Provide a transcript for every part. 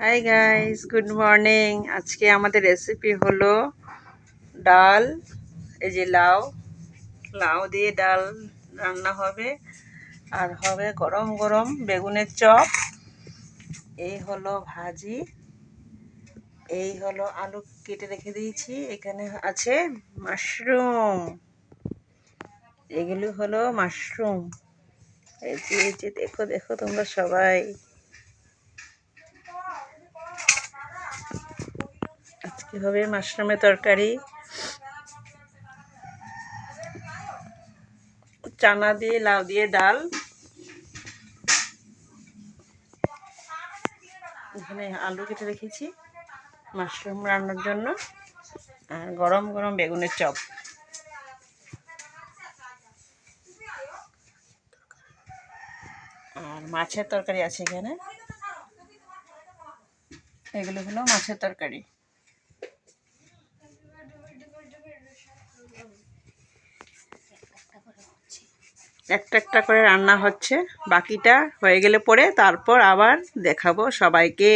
Hi guys, good morning. আজকে আমাদের recipe হলো ডাল। এই যে লাউ লাউ দিয়ে ডাল রান্না হবে, আর হবে গরম গরম বেগুনের চপ। এই হলো ভাজি, এই হলো আলু কেটে রেখে দিয়েছি। এখানে আছে মাশরুম, এগুলো হলো মাশরুম। এই যে দেখো দেখো তোমরা সবাই। আজকে হবে মাশরুমের তরকারি, চানা দিয়ে লাউ দিয়ে ডাল। এখানে আলু কেটে রেখেছি মাশরুম রান্নার জন্য, আর গরম গরম বেগুনের চপ। আর মাছের তরকারি আছে এখানে, এগুলো হলো মাছের তরকারি। একটা একটা করে রান্না হচ্ছে, বাকিটা হয়ে গেলে পরে তারপর আবার দেখাবো সবাইকে।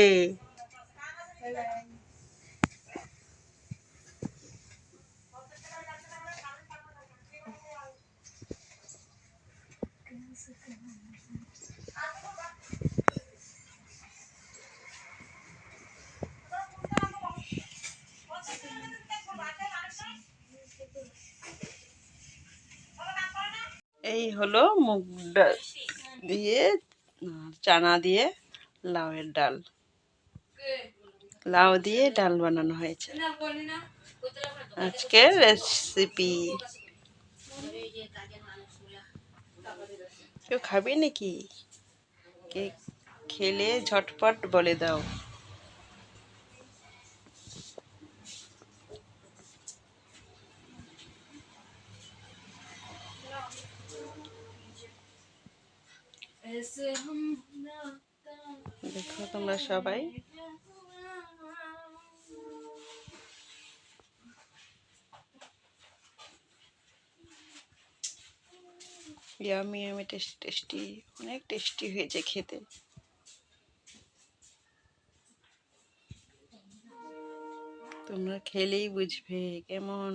এই হলো মুগ ডাল দিয়ে চানা দিয়ে লাউয়ের ডাল, লাউ দিয়ে ডাল বানানো হয়েছে আজকের রেসিপি। কেউ খাবে নাকি? কে খেলে ঝটপট বলে দাও। দেখো তোমরা সবাই। ইয়ামি ইয়ামি, টেস্টি টেস্টি, অনেক টেস্টি হয়েছে খেতে। তোমরা খেলেই বুঝবে কেমন।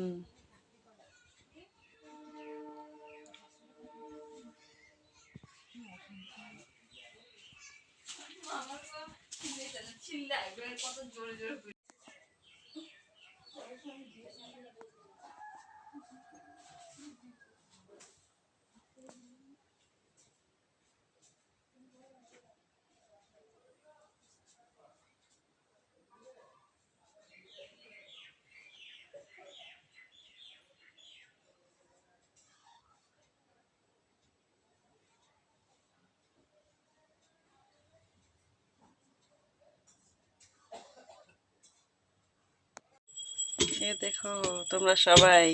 এ দেখো তোমরা সবাই,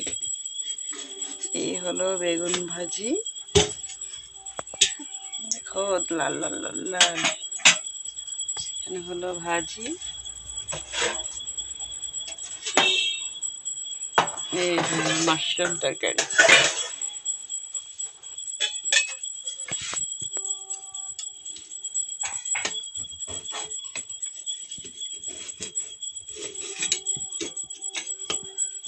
এই হলো বেগুন ভাজি। দেখো লাল লাল লাল লাল। এখানে হলো ভাজি, এই হলো মাশরুম তরকারি।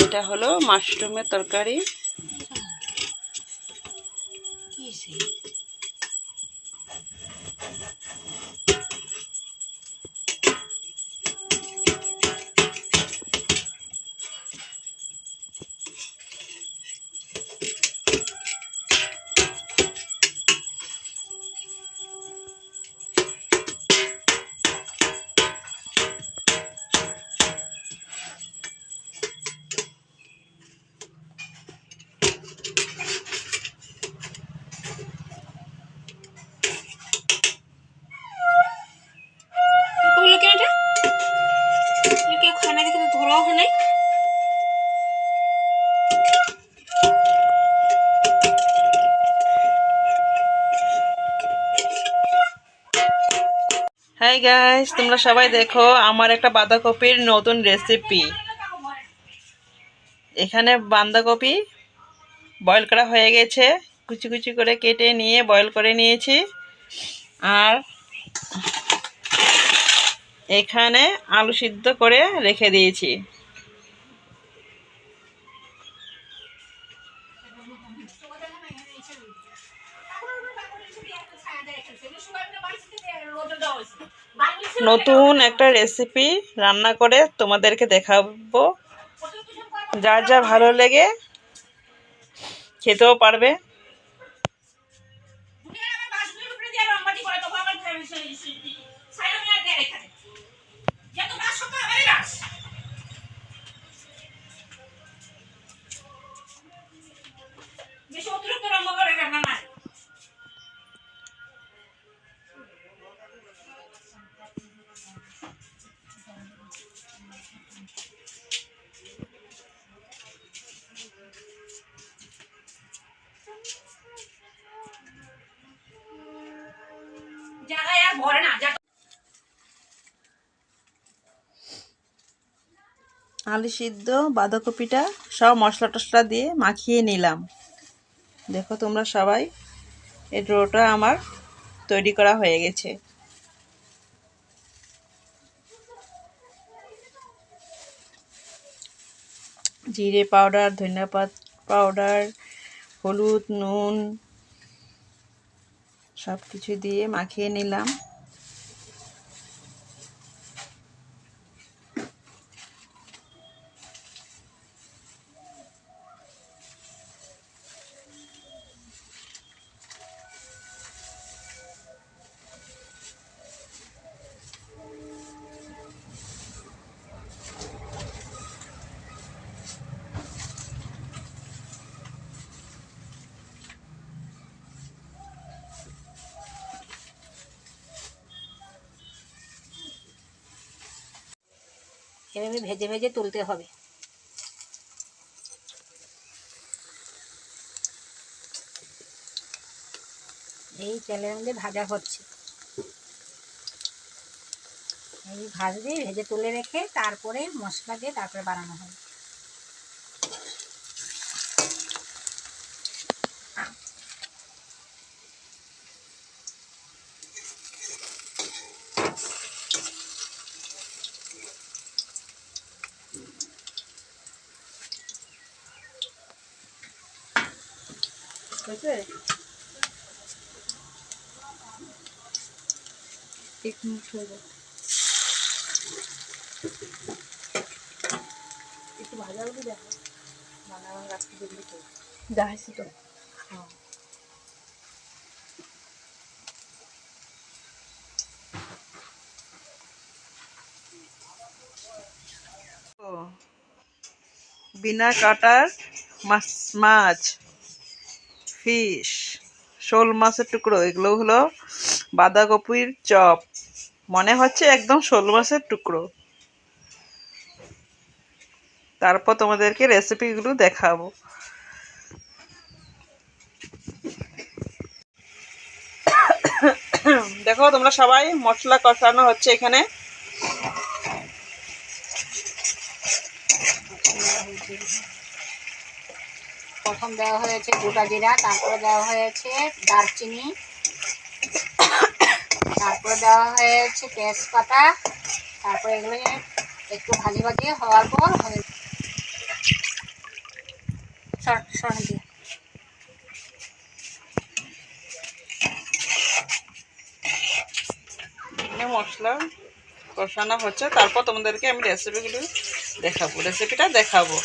এটা হলো মাশরুমের তরকারি। হাই গাইস, তোমরা সবাই দেখো আমার একটা বাঁধাকপির নতুন রেসিপি। এখানে বাঁধাকপি বয়েল করা হয়ে গেছে, কুচি কুচি করে কেটে নিয়ে বয়েল করে নিয়েছি। আর এখানে আলু সিদ্ধ করে রেখে দিয়েছি। নতুন একটা রেসিপি রান্না করে তোমাদেরকে দেখাবো, যার যা ভালো লেগে খেতেও পারবে। আলু সিদ্ধ বাঁধাকপিটা সব মশলা টশলা দিয়ে মাখিয়ে নিলাম। দেখো তোমরা সবাই, এই ডোটা আমার তৈরি করা হয়ে গেছে। জিরে পাউডার, ধনিয়া পাউডার, হলুদ, নুন সব কিছু দিয়ে মাখিয়ে নিলাম। এভাবে ভেজে ভেজে তুলতে হবে। এই তেলের মধ্যে ভাজা হচ্ছে, এই ভাজবে, ভেজে তুলে রেখে তারপরে মশলা দিয়ে তারপরে বানানো হবে। একটু ভাজা হলে দেখো বানানো রাখতে দিবি তো। যাইছি তো। বিনা কাটার মাছ, ফিশ, শোল মাছের টুকরো, এগুলো হলো বাঁধাকপির চপ। মনে হচ্ছে একদম শোল মাছের টুকরো। তারপর তোমাদেরকে রেসিপিগুলো দেখাবো। দেখো তোমরা সবাই, মশলা কষানো হচ্ছে এখানে। প্রথম দেওয়া হয়েছে গোটা জিরা, তারপরে দেওয়া হয়েছে দারচিনি, তারপরে দেওয়া হয়েছে তেজপাতা, তারপরে এগুলো একটু ভাজি ভাজি হওয়ার পর মশলা কষানো হচ্ছে, তারপর তোমাদেরকে আমি রেসিপিটা দেখাবো।